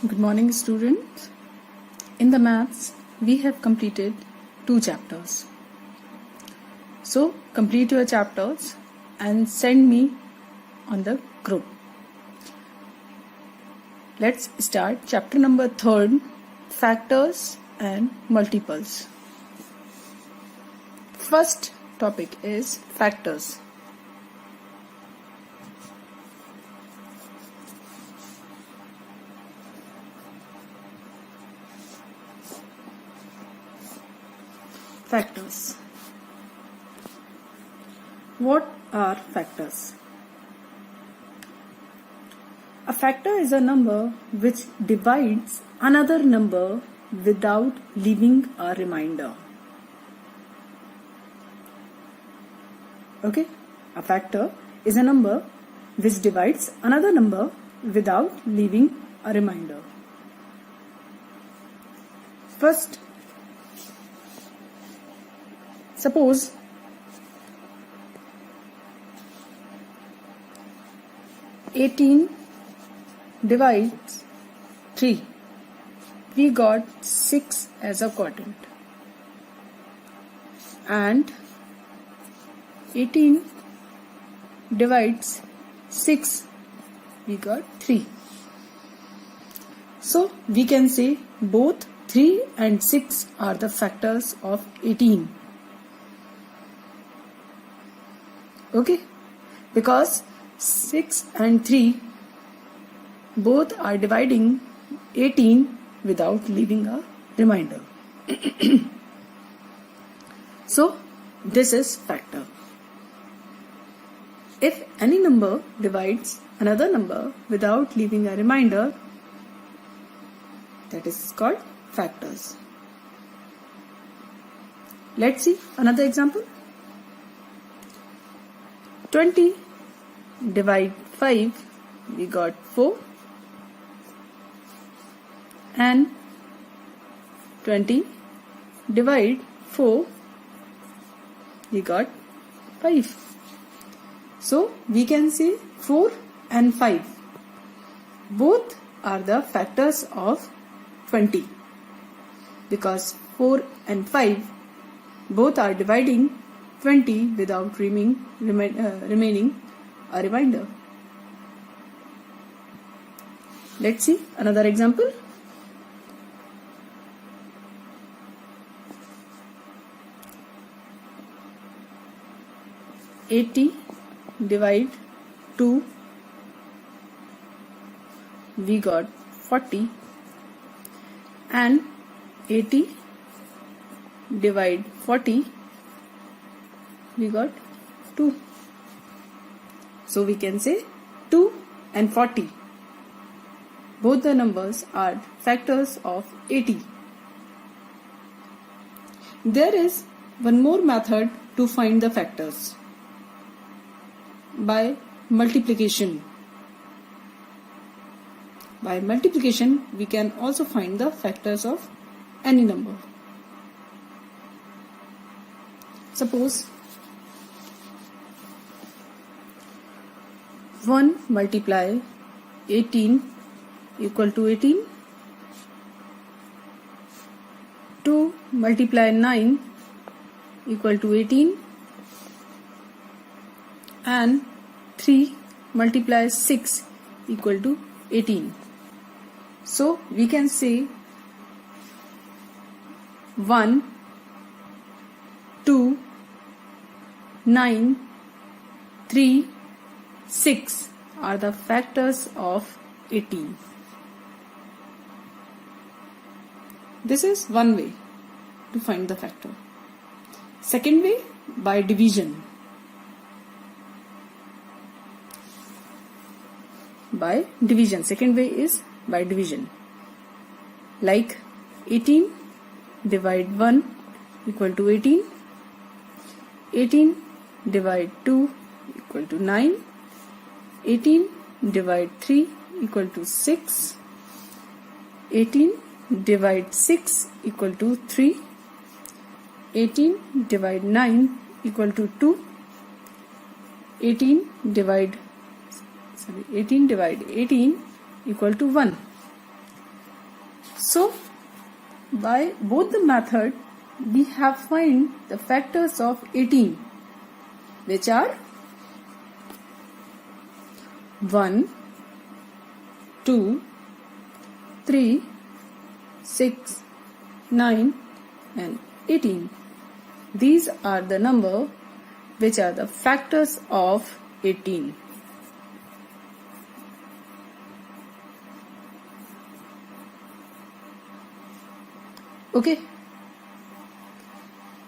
Good morning, students. In the maths, we have completed 2 chapters. So, complete your chapters and send me on the group. Let's start chapter number 3, factors and multiples. First topic is factors. Factors. What are factors? A factor is a number which divides another number without leaving a remainder. Okay? A factor is a number which divides another number without leaving a remainder. First, suppose (18) divides 3. We got 6 as a quadrant. And 18 divides 6. We got 3. So we can say both 3 and 6 are the factors of 18. Okay, because 6 and 3 both are dividing 18 without leaving a remainder. So, this is factor. If any number divides another number without leaving a remainder, that is called factors. Let's see another example. 20 divide 5, we got 4, and 20 divide 4, we got 5. So we can say 4 and 5 both are the factors of 20, because 4 and 5 both are dividing 20 without remaining a remainder. Let's see another example. 80 divide 2, we got 40, and 80 divide 40, we got 2. So we can say 2 and 40. Both the numbers are factors of 80. There is one more method to find the factors, by multiplication. By multiplication, we can also find the factors of any number. Suppose 1 multiply 18 equal to 18. 2 multiply 9 equal to 18. And 3 multiply 6 equal to 18. So we can say 1, 2, 9, 3, 6 are the factors of 18. This is one way to find the factor. Second way, by division. By division. Second way is by division. Like 18 divide 1 equal to 18. 18 divide 2 equal to 9. 18 divide 3 equal to 6. 18 divide 6 equal to 3. 18 divide 9 equal to 2. 18 divide 18 equal to 1. So by both the method we have find the factors of 18, which are 1, 2, 3, 6, 9 and 18. These are the number which are the factors of 18. Okay.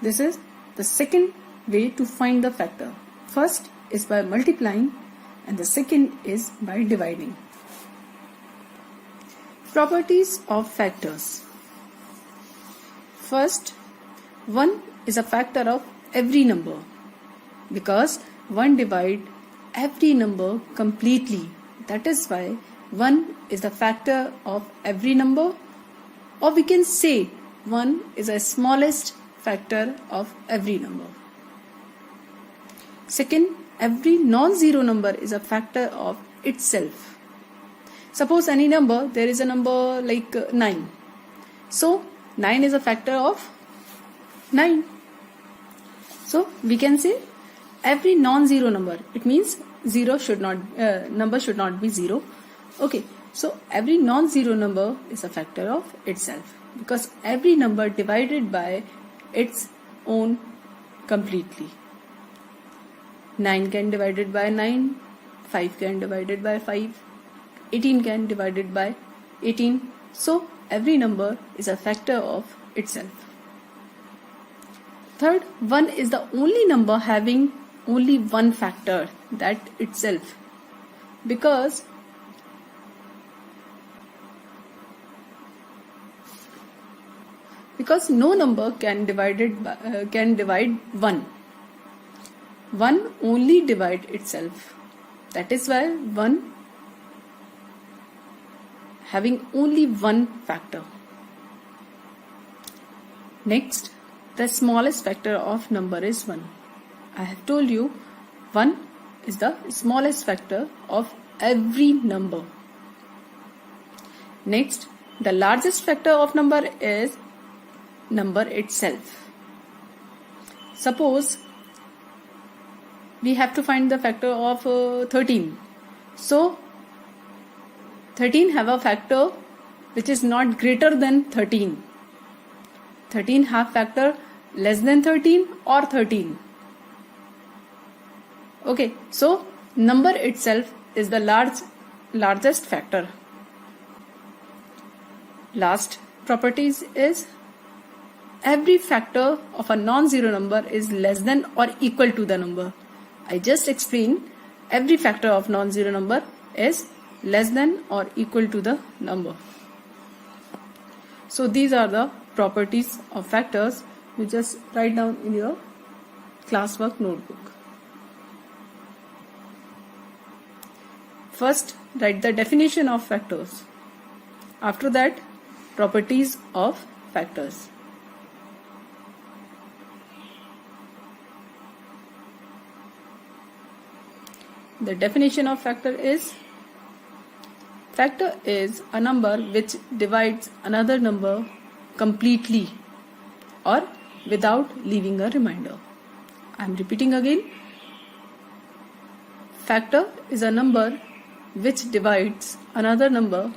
This is the second way to find the factor. First is by multiplying and the second is by dividing. Properties of factors. First, 1 is a factor of every number because 1 divides every number completely. That is why 1 is the factor of every number, or we can say 1 is the smallest factor of every number. Second, every non-zero number is a factor of itself. Suppose any number, there is a number like 9. So 9 is a factor of 9. So we can say every non-zero number. It means number should not be 0. Okay. So every non-zero number is a factor of itself because every number divided by its own completely. 9 can divided by 9, 5 can divided by 5, 18 can divided by 18. So every number is a factor of itself. Third, 1 is the only number having only one factor, that itself, because no number can divide 1. 1 only divide itself. That is why 1 having only one factor. Next, the smallest factor of number is 1. I have told you 1 is the smallest factor of every number. Next, the largest factor of number is number itself. Suppose we have to find the factor of 13. So 13 have a factor which is not greater than 13. 13 have factor less than 13 or 13. Okay, so number itself is the largest factor. Last properties is every factor of a non-zero number is less than or equal to the number. I just explained every factor of non-zero number is less than or equal to the number. So these are the properties of factors. You just write down in your classwork notebook. First, write the definition of factors. After that, properties of factors. The definition of factor is a number which divides another number completely or without leaving a remainder. I am repeating again. Factor is a number which divides another number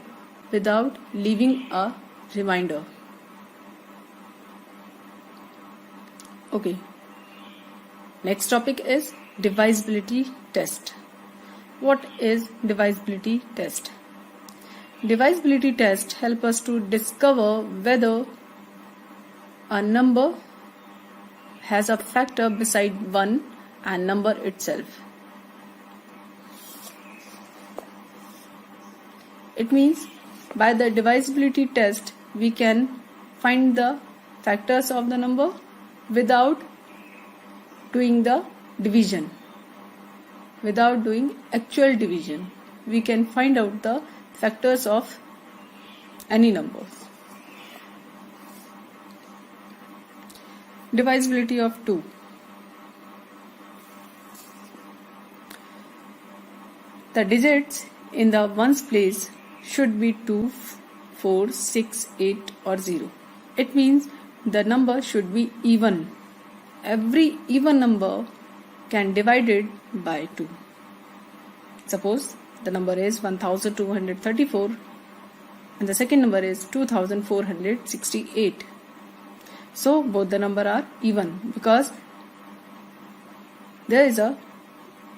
without leaving a remainder. Okay. Next topic is divisibility test. What is divisibility test? Divisibility test help us to discover whether a number has a factor beside 1 and number itself. It means by the divisibility test we can find the factors of the number without doing the division. Without doing actual division, we can find out the factors of any numbers. Divisibility of 2. The digits in the ones place should be 2 4, 6, 8 or 0. It means the number should be even. Every even number can divide it by 2. Suppose the number is 1234 and the second number is 2468. So both the number are even because there is a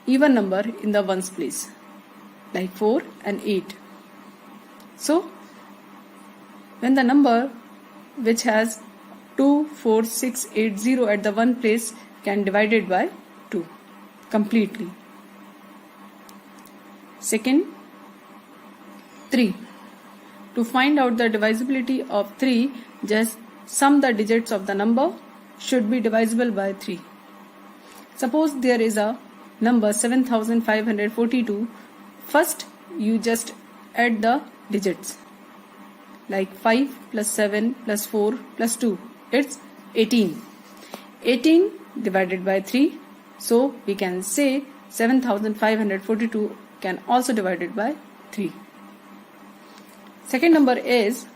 even number in the ones place like 4 and 8. So when the number which has 2, 4, 6, 8, 0 at the one place can divide it by 2 completely. Second, 3. To find out the divisibility of 3, just sum the digits of the number should be divisible by 3. Suppose there is a number 7542. First, you just add the digits like 5 plus 7 plus 4 plus 2. It's 18. 18 divided by 3. So we can say 7542 can also divide it by 3. Second number is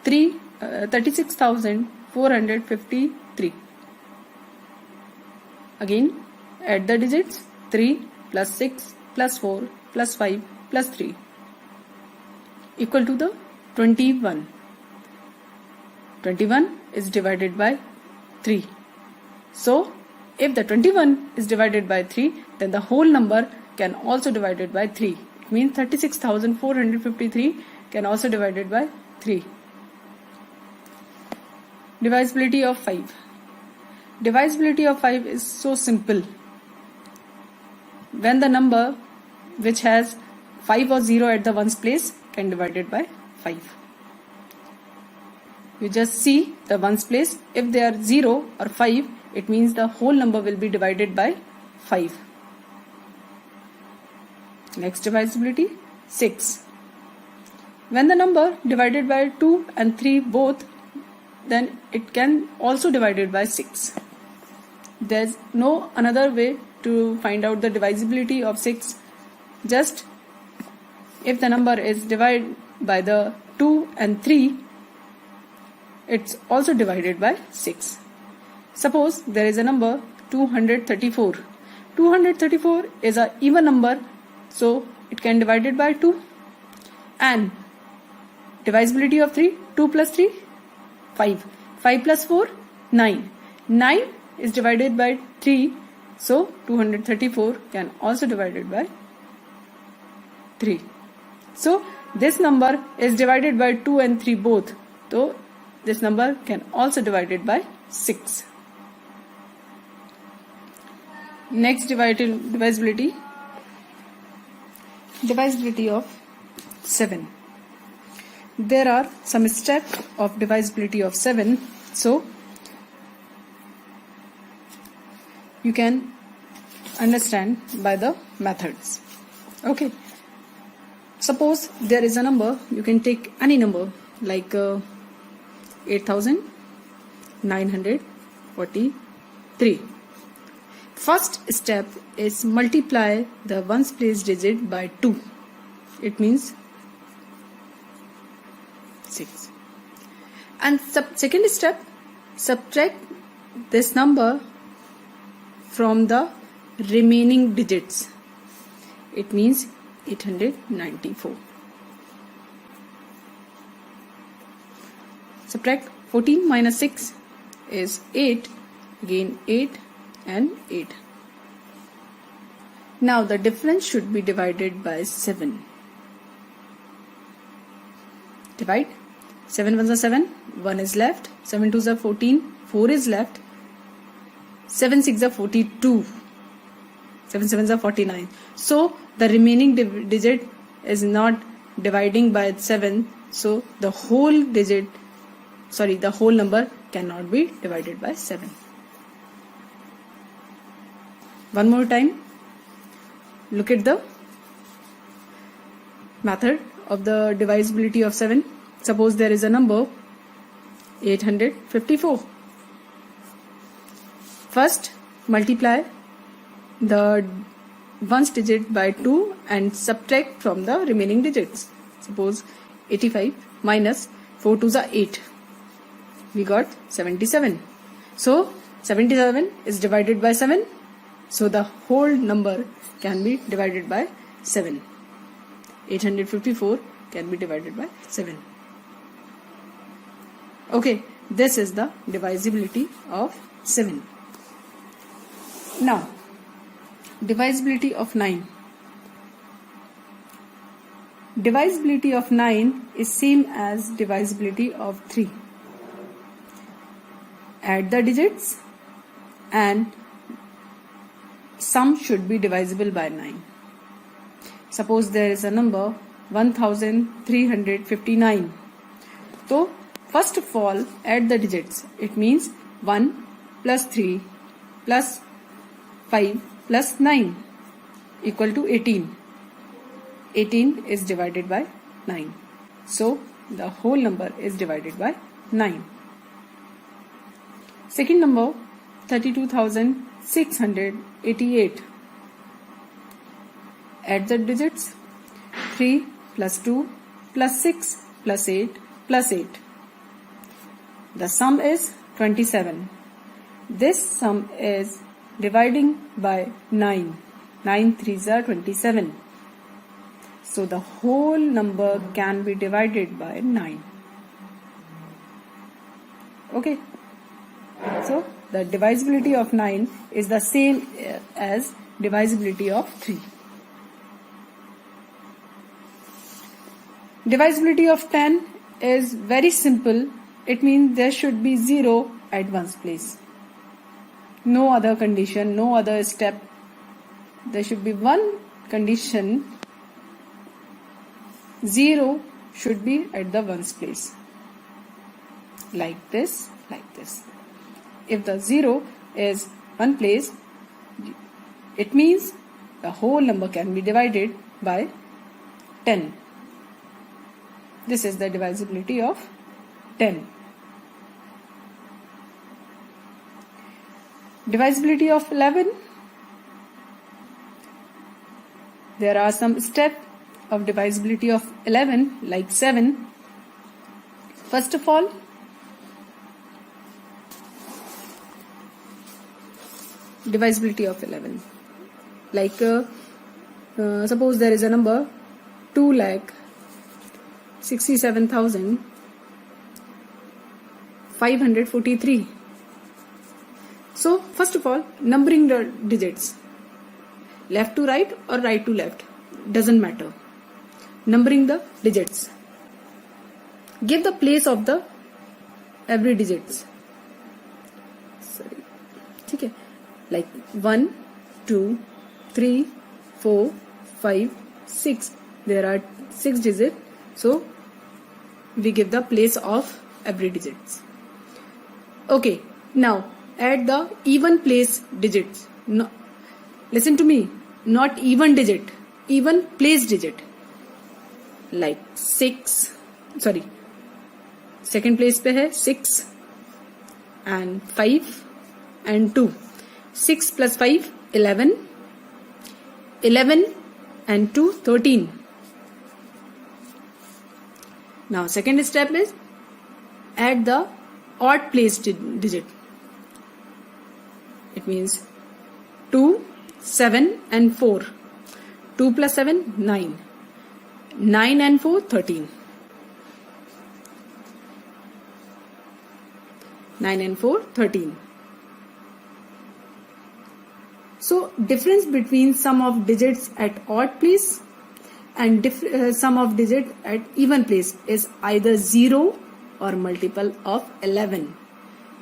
36,453. Again, add the digits 3 plus 6 plus 4 plus 5 plus 3 equal to the 21. 21 is divided by 3. So, if the 21 is divided by 3, then the whole number can also divide it by 3. It means 36,453 can also divide it by 3. Divisibility of 5. Divisibility of 5 is so simple. When the number which has 5 or 0 at the ones place can divide it by 5. You just see the ones place. If they are 0 or 5, it means the whole number will be divided by 5. Next divisibility, 6. When the number divided by 2 and 3 both, then it can also divide it by 6. There's no another way to find out the divisibility of 6. Just if the number is divided by the 2 and 3, it's also divided by 6. Suppose there is a number 234. 234 is an even number, so it can divide it by 2. And divisibility of 3, 2 plus 3, 5. 5 plus 4, 9. 9 is divided by 3, so 234 can also divide it by 3. So this number is divided by 2 and 3 both. So this number can also divide it by 6. Next divisibility. Divisibility of 7. There are some steps of divisibility of 7. So you can understand by the methods. Okay. Suppose there is a number, you can take any number like 8,943. First step is multiply the ones place digit by 2. It means 6. And second step, subtract this number from the remaining digits. It means 894. Subtract 14 minus 6 is 8. Again 8 and 8. Now the difference should be divided by 7. Divide. 7 ones are 7. 1 is left. 7 twos are 14. 4 is left. 7 6 are 42. 7 sevens are 49. So the remaining digit is not dividing by 7. So the whole number cannot be divided by 7. One more time. Look at the method of the divisibility of 7. Suppose there is a number 854. First, multiply the ones digit by 2 and subtract from the remaining digits. Suppose 85 minus 4 2s are 8. We got 77. So 77 is divided by 7. So the whole number can be divided by 7. 854 can be divided by 7. Okay, this is the divisibility of 7. Now, divisibility of 9. Divisibility of 9 is same as divisibility of 3. Add the digits and sum should be divisible by 9. Suppose there is a number 1359. So, first of all, add the digits. It means 1 plus 3 plus 5 plus 9 equal to 18. 18 is divided by 9. So, the whole number is divided by 9. Second number, 32,688. Add the digits. 3 plus 2 plus 6 plus 8 plus 8. The sum is 27. This sum is dividing by 9. 9 3s are 27. So the whole number can be divided by 9. Okay. So the divisibility of 9 is the same as divisibility of 3. Divisibility of 10 is very simple. It means there should be 0 at one's place. No other condition, no other step. There should be one condition. 0 should be at the one's place. Like this, like this. If the 0 is one place, it means the whole number can be divided by 10. This is the divisibility of 10. Divisibility of 11. There are some steps of divisibility of 11 like 7. First of all, divisibility of 11. Like suppose there is a number 2,67,543. So first of all, numbering the digits, left to right or right to left, doesn't matter. Numbering the digits. Give the place of the every digits. Sorry. Okay. Like 1, 2, 3, 4, 5, 6. There are 6 digits. So we give the place of every digits. Okay. Now add the even place digits. No, listen to me. Not even digit. Even place digit. Like 6. Sorry. Second place पे है 6 and 5 and 2. 6 plus 5, 11. 11 and 2, 13. Now second step is add the odd place digit. It means 2, 7 and 4. 2 plus 7, 9. 9 and 4, 13. 9 and 4, 13. So difference between sum of digits at odd place and sum of digits at even place is either 0 or multiple of 11.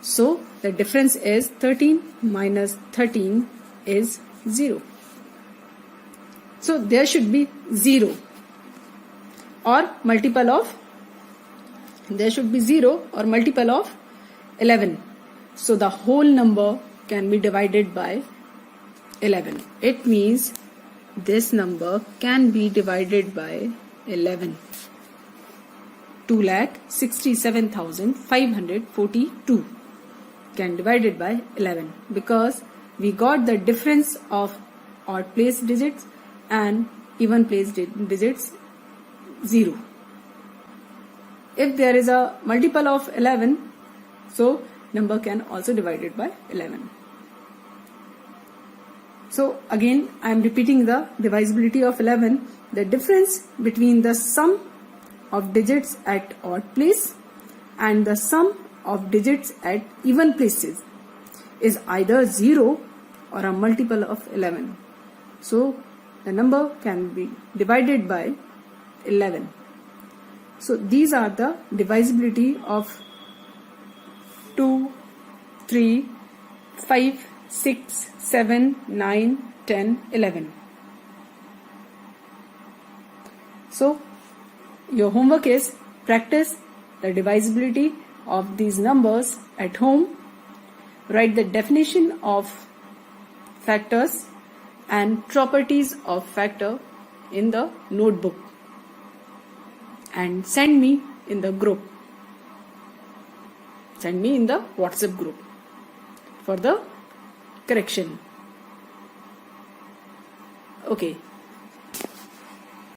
So the difference is 13 minus 13 is 0. So there should be 0 or multiple of, there should be 0 or multiple of 11. So the whole number can be divided by 11. It means this number can be divided by 11. 2,67,542 can divided by 11 because we got the difference of odd place digits and even place digits 0. if there is a multiple of 11, so number can also divided by 11. So again I am repeating the divisibility of 11. The difference between the sum of digits at odd place and the sum of digits at even places is either 0 or a multiple of 11. So the number can be divided by 11. So these are the divisibility of 2, 3, 5, 6, 7, 9, 10, 11. So your homework is practice the divisibility of these numbers at home. Write the definition of factors and properties of factor in the notebook and send me in the group. Send me in the WhatsApp group for the correction. Okay.